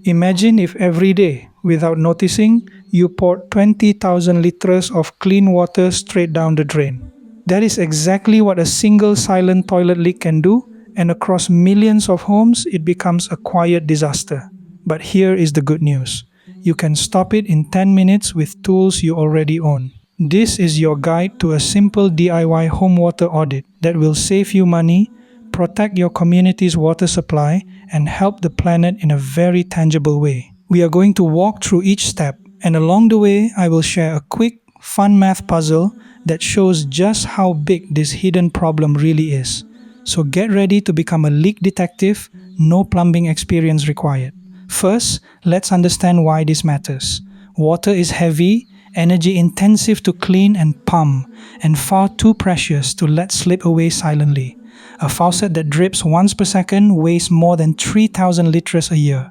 Imagine if every day, without noticing, you poured 20,000 liters of clean water straight down the drain. That is exactly what a single silent toilet leak can do, and across millions of homes, it becomes a quiet disaster. But here is the good news. You can stop it in 10 minutes with tools you already own. This is your guide to a simple DIY home water audit that will save you money, protect your community's water supply, and help the planet in a very tangible way. We are going to walk through each step, and along the way, I will share a quick, fun math puzzle that shows just how big this hidden problem really is. So get ready to become a leak detective, no plumbing experience required. First, let's understand why this matters. Water is heavy, energy intensive to clean and pump, and far too precious to let slip away silently. A faucet that drips once per second wastes more than 3,000 liters a year.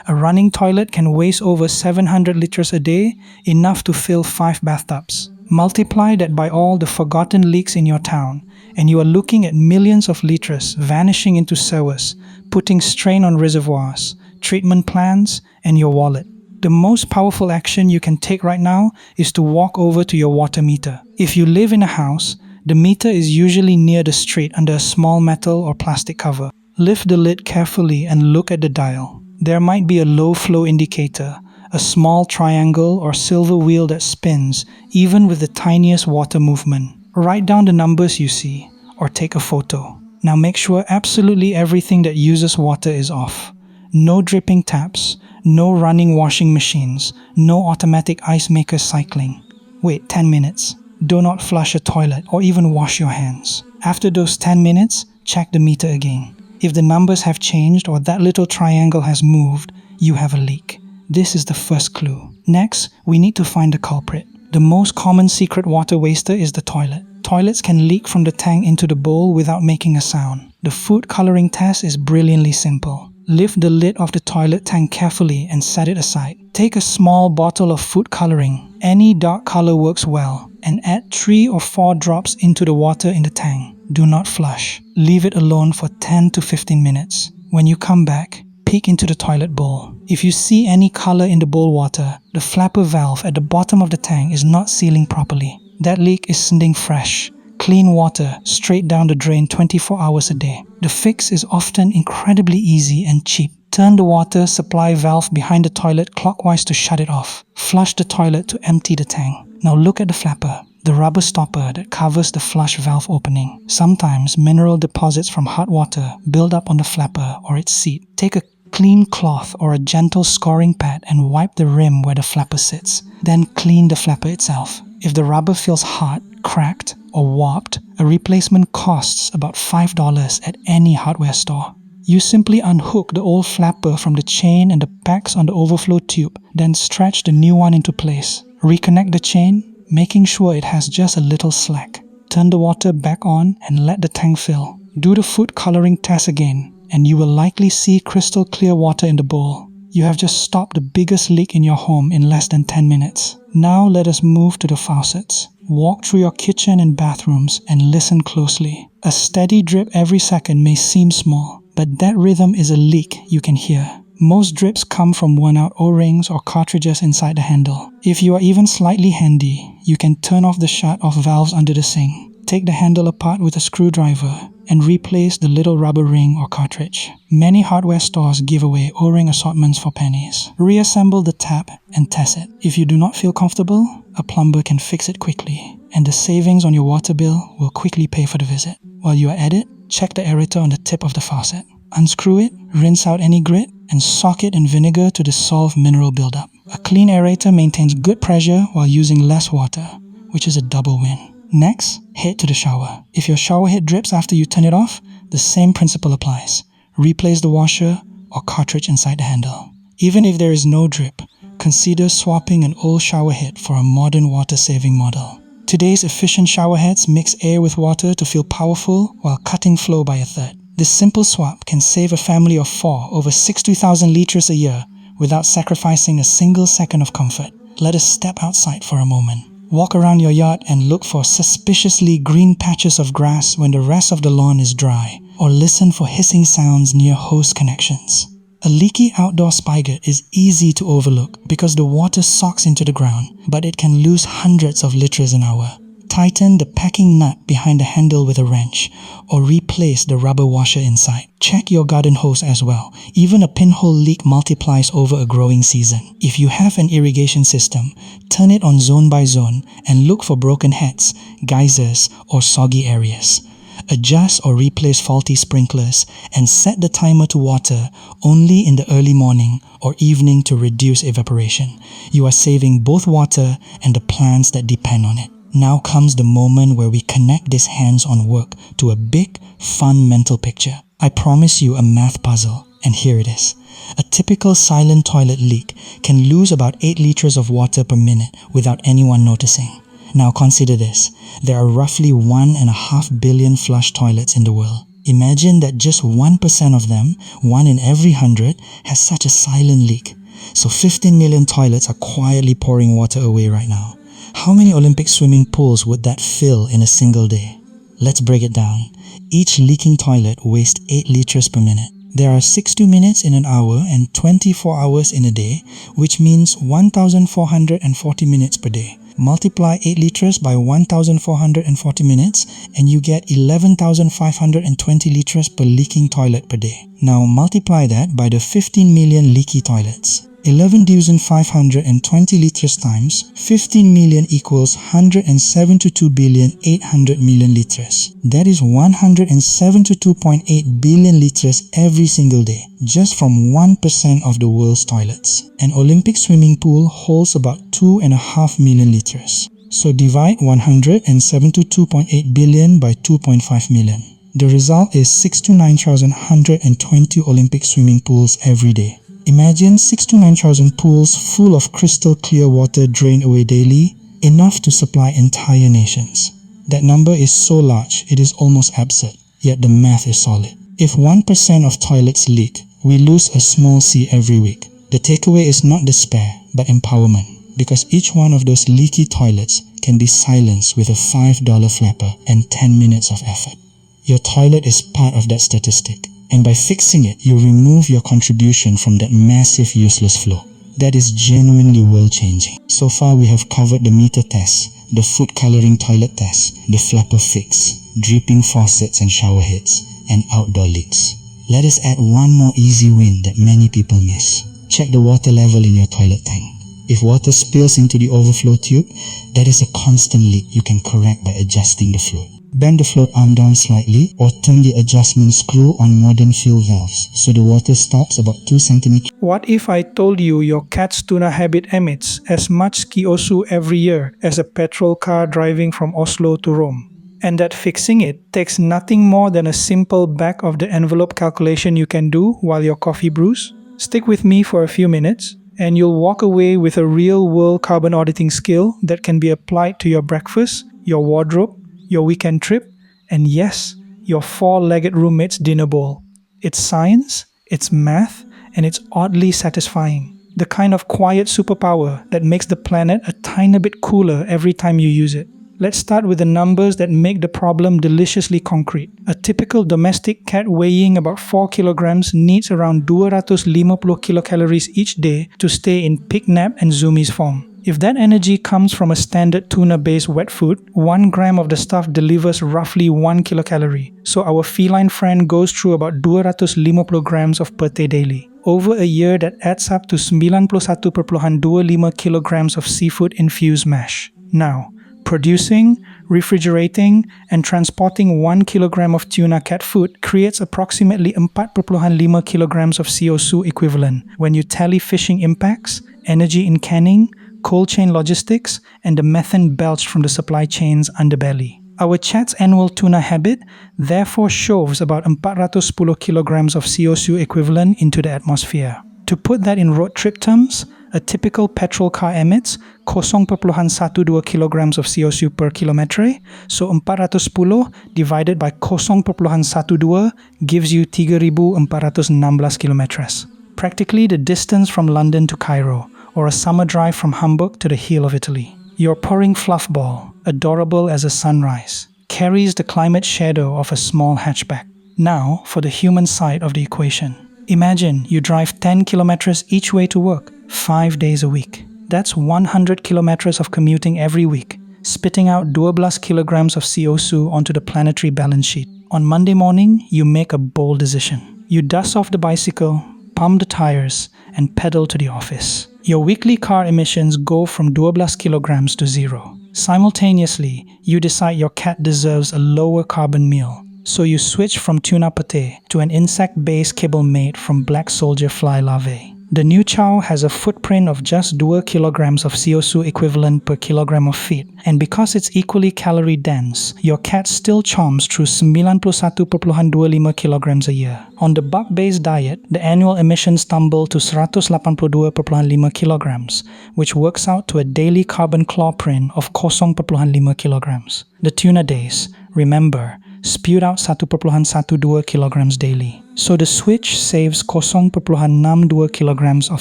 A running toilet can waste over 700 liters a day, enough to fill 5 bathtubs. Multiply that by all the forgotten leaks in your town, and you are looking at millions of liters vanishing into sewers, putting strain on reservoirs, treatment plants, and your wallet. The most powerful action you can take right now is to walk over to your water meter. If you live in a house, the meter is usually near the street under a small metal or plastic cover. Lift the lid carefully and look at the dial. There might be a low flow indicator, a small triangle or silver wheel that spins, even with the tiniest water movement. Write down the numbers you see, or take a photo. Now make sure absolutely everything that uses water is off. No dripping taps, no running washing machines, no automatic ice maker cycling. Wait 10 minutes. Do not flush a toilet or even wash your hands. After those 10 minutes, check the meter again. If the numbers have changed or that little triangle has moved, you have a leak. This is the first clue. Next, we need to find the culprit. The most common secret water waster is the toilet. Toilets can leak from the tank into the bowl without making a sound. The food coloring test is brilliantly simple. Lift the lid of the toilet tank carefully and set it aside. Take a small bottle of food coloring, any dark color works well, and add 3 or 4 drops into the water in the tank. Do not flush. Leave it alone for 10 to 15 minutes. When you come back, peek into the toilet bowl. If you see any color in the bowl water, the flapper valve at the bottom of the tank is not sealing properly. That leak is sending fresh, clean water straight down the drain 24 hours a day. The fix is often incredibly easy and cheap. Turn the water supply valve behind the toilet clockwise to shut it off. Flush the toilet to empty the tank. Now look at the flapper, the rubber stopper that covers the flush valve opening. Sometimes mineral deposits from hot water build up on the flapper or its seat. Take a clean cloth or a gentle scoring pad and wipe the rim where the flapper sits. Then clean the flapper itself. If the rubber feels hot, cracked, or warped, a replacement costs about $5 at any hardware store. You simply unhook the old flapper from the chain and the packs on the overflow tube, then stretch the new one into place. Reconnect the chain, making sure it has just a little slack. Turn the water back on and let the tank fill. Do the food coloring test again, and you will likely see crystal clear water in the bowl. You have just stopped the biggest leak in your home in less than 10 minutes. Now let us move to the faucets. Walk through your kitchen and bathrooms and listen closely. A steady drip every second may seem small, but that rhythm is a leak you can hear. Most drips come from worn-out O-rings or cartridges inside the handle. If you are even slightly handy, you can turn off the shut-off valves under the sink. Take the handle apart with a screwdriver and replace the little rubber ring or cartridge. Many hardware stores give away O-ring assortments for pennies. Reassemble the tap and test it. If you do not feel comfortable, a plumber can fix it quickly, and the savings on your water bill will quickly pay for the visit. While you are at it, check the aerator on the tip of the faucet. Unscrew it, rinse out any grit, and soak it in vinegar to dissolve mineral buildup. A clean aerator maintains good pressure while using less water, which is a double win. Next, head to the shower. If your shower head drips after you turn it off, the same principle applies. Replace the washer or cartridge inside the handle. Even if there is no drip, consider swapping an old shower head for a modern water-saving model. Today's efficient shower heads mix air with water to feel powerful while cutting flow by a third. This simple swap can save a family of 4 over 60,000 liters a year without sacrificing a single second of comfort. Let us step outside for a moment. Walk around your yard and look for suspiciously green patches of grass when the rest of the lawn is dry, or listen for hissing sounds near hose connections. A leaky outdoor spigot is easy to overlook because the water soaks into the ground, but it can lose hundreds of liters an hour. Tighten the packing nut behind the handle with a wrench, or replace the rubber washer inside. Check your garden hose as well. Even a pinhole leak multiplies over a growing season. If you have an irrigation system, turn it on zone by zone and look for broken heads, geysers, or soggy areas. Adjust or replace faulty sprinklers and set the timer to water only in the early morning or evening to reduce evaporation. You are saving both water and the plants that depend on it. Now comes the moment where we connect this hands-on work to a big, fun mental picture. I promise you a math puzzle, and here it is. A typical silent toilet leak can lose about 8 liters of water per minute without anyone noticing. Now consider this. There are roughly 1.5 billion flush toilets in the world. Imagine that just 1% of them, 1 in every 100, has such a silent leak. So 15 million toilets are quietly pouring water away right now. How many Olympic swimming pools would that fill in a single day? Let's break it down. Each leaking toilet wastes 8 liters per minute. There are 60 minutes in an hour and 24 hours in a day, which means 1,440 minutes per day. Multiply 8 liters by 1,440 minutes and you get 11,520 liters per leaking toilet per day. Now multiply that by the 15 million leaky toilets. 11,520 liters times 15 million equals 172,800,000,000 liters. That is 172.8 billion liters every single day, just from 1% of the world's toilets. An Olympic swimming pool holds about 2.5 million liters. So divide 172.8 billion by 2.5 million. The result is 6,9,120 Olympic swimming pools every day. Imagine 6,9,000 pools full of crystal clear water drained away daily, enough to supply entire nations. That number is so large, it is almost absurd, yet the math is solid. If 1% of toilets leak, we lose a small C every week. The takeaway is not despair, but empowerment, because each one of those leaky toilets can be silenced with a $5 flapper and 10 minutes of effort. Your toilet is part of that statistic. And by fixing it, you remove your contribution from that massive useless flow. That is genuinely world-changing. So far we have covered the meter test, the food coloring toilet test, the flapper fix, dripping faucets and shower heads, and outdoor leaks. Let us add one more easy win that many people miss. Check the water level in your toilet tank. If water spills into the overflow tube, that is a constant leak you can correct by adjusting the float. Bend the float arm down slightly or turn the adjustment screw on modern fill valves so the water stops about 2 centimeters. What if I told you your cat's tuna habit emits as much CO2 every year as a petrol car driving from Oslo to Rome? And that fixing it takes nothing more than a simple back-of-the-envelope calculation you can do while your coffee brews? Stick with me for a few minutes, and you'll walk away with a real-world carbon auditing skill that can be applied to your breakfast, your wardrobe, your weekend trip, and yes, your 4-legged roommate's dinner bowl. It's science, it's math, and it's oddly satisfying. The kind of quiet superpower that makes the planet a tiny bit cooler every time you use it. Let's start with the numbers that make the problem deliciously concrete. A typical domestic cat weighing about 4 kilograms needs around 250 kilocalories each day to stay in peak nap and zoomies form. If that energy comes from a standard tuna-based wet food, 1 gram of the stuff delivers roughly 1 kilocalorie. So our feline friend goes through about 250 grams of pate daily. Over a year, that adds up to 91.25 kilograms of seafood-infused mash. Now, producing, refrigerating, and transporting 1 kilogram of tuna cat food creates approximately 4.5 kilograms of CO2 equivalent when you tally fishing impacts, energy in canning, cold chain logistics, and the methane belched from the supply chain's underbelly. Our chat's annual tuna habit therefore shoves about 410 kilograms of CO2 equivalent into the atmosphere. To put that in road trip terms, a typical petrol car emits 0.12 kilograms of CO2 per kilometre, so 410 divided by 0.12 gives you 3,416 kilometers. Practically the distance from London to Cairo, or a summer drive from Hamburg to the heel of Italy. Your purring fluff ball, adorable as a sunrise, carries the climate shadow of a small hatchback. Now for the human side of the equation. Imagine you drive 10 kilometers each way to work, 5 days a week. That's 100 kilometers of commuting every week, spitting out 12 kilograms of CO2 onto the planetary balance sheet. On Monday morning, you make a bold decision. You dust off the bicycle, pump the tires, and pedal to the office. Your weekly car emissions go from 12 kilograms to zero. Simultaneously, you decide your cat deserves a lower carbon meal. So you switch from tuna pate to an insect-based kibble made from black soldier fly larvae. The new chow has a footprint of just 2 kilograms of CO2 equivalent per kilogram of feed, and because it's equally calorie dense, your cat still chomps through 91.25 kilograms a year. On the buck-based diet, the annual emissions tumble to 182.5 kilograms, which works out to a daily carbon claw print of 0.5 kilograms. The tuna days, remember, spewed out 1.12 kilograms daily. So the switch saves 0.62 kilograms of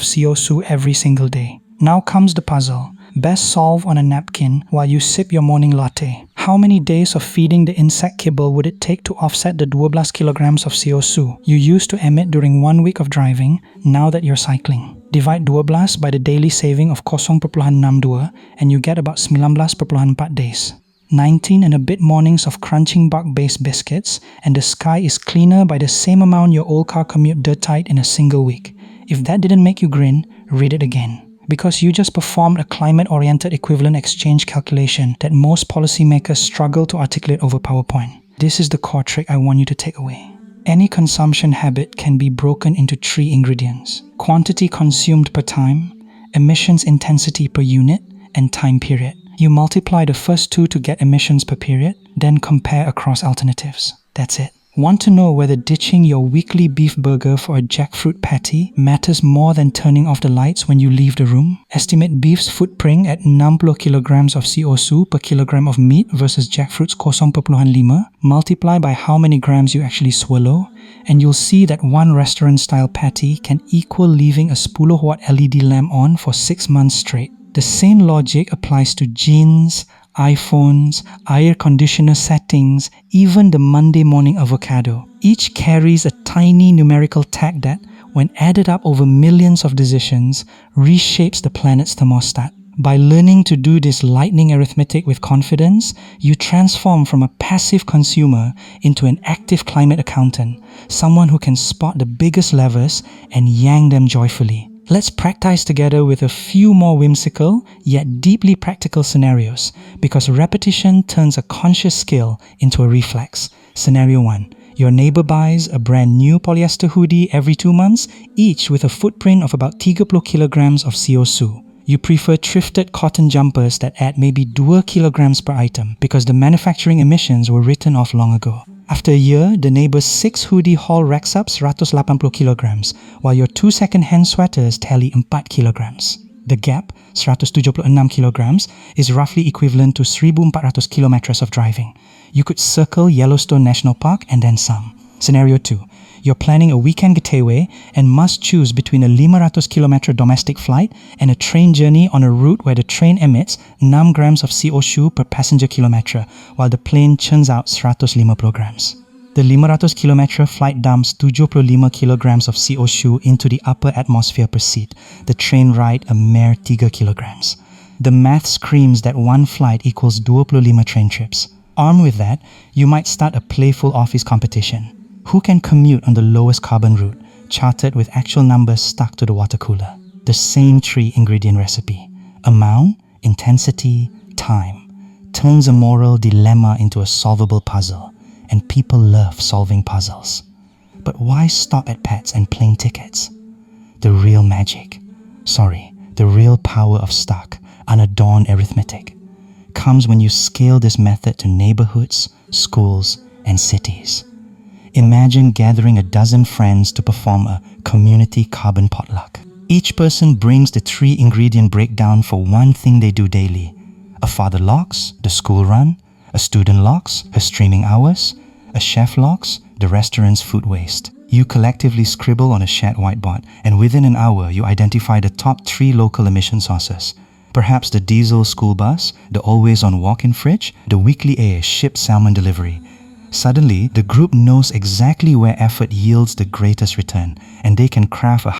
CO2 every single day. Now comes the puzzle. Best solve on a napkin while you sip your morning latte. How many days of feeding the insect kibble would it take to offset the 12 kilograms of CO2 you used to emit during 1 week of driving now that you're cycling? Divide 12 by the daily saving of 0.62 and you get about 19.4 days. 19 and a bit mornings of crunching bark-based biscuits, and the sky is cleaner by the same amount your old car commute dirt-tight in a single week. If that didn't make you grin, read it again. Because you just performed a climate-oriented equivalent exchange calculation that most policymakers struggle to articulate over PowerPoint. This is the core trick I want you to take away. Any consumption habit can be broken into 3 ingredients: quantity consumed per time, emissions intensity per unit, and time period. You multiply the first 2 to get emissions per period, then compare across alternatives. That's it. Want to know whether ditching your weekly beef burger for a jackfruit patty matters more than turning off the lights when you leave the room? Estimate beef's footprint at 60 kilograms of CO2 per kilogram of meat versus jackfruit's 0.5, multiply by how many grams you actually swallow, and you'll see that one restaurant-style patty can equal leaving a 10-watt LED lamp on for 6 months straight. The same logic applies to jeans, iPhones, air conditioner settings, even the Monday morning avocado. Each carries a tiny numerical tag that, when added up over millions of decisions, reshapes the planet's thermostat. By learning to do this lightning arithmetic with confidence, you transform from a passive consumer into an active climate accountant, someone who can spot the biggest levers and yank them joyfully. Let's practice together with a few more whimsical yet deeply practical scenarios, because repetition turns a conscious skill into a reflex. Scenario 1. Your neighbor buys a brand new polyester hoodie every 2 months, each with a footprint of about 30 kilograms of CO2. You prefer thrifted cotton jumpers that add maybe 2 kilograms per item because the manufacturing emissions were written off long ago. After a year, the neighbor's 6 hoodie haul racks up 180 kilograms, while your 2 second-hand sweaters tally 4 kilograms. The gap, 176 kilograms, is roughly equivalent to 1,400 kilometers of driving. You could circle Yellowstone National Park and then some. Scenario 2. You're planning a weekend getaway and must choose between a 500-kilometer domestic flight and a train journey on a route where the train emits 6 grams of CO2 per passenger kilometer, while the plane churns out 150 grams. The 500-kilometer flight dumps 75 kilograms of CO2 into the upper atmosphere per seat, the train ride a mere 3 kilograms. The math screams that one flight equals 25 train trips. Armed with that, you might start a playful office competition. Who can commute on the lowest carbon route, charted with actual numbers stuck to the water cooler? The same 3-ingredient recipe. Amount, intensity, time. Turns a moral dilemma into a solvable puzzle. And people love solving puzzles. But why stop at pets and plane tickets? The real magic, the real power of stuck, unadorned arithmetic, comes when you scale this method to neighborhoods, schools, and cities. Imagine gathering a dozen friends to perform a community carbon potluck. Each person brings the 3-ingredient breakdown for one thing they do daily. A father logs the school run, a student logs her streaming hours, a chef logs the restaurant's food waste. You collectively scribble on a shared whiteboard, and within an hour you identify the top 3 local emission sources. Perhaps the diesel school bus, the always-on walk-in fridge, the weekly shipped salmon delivery. Suddenly, the group knows exactly where effort yields the greatest return, and they can craft a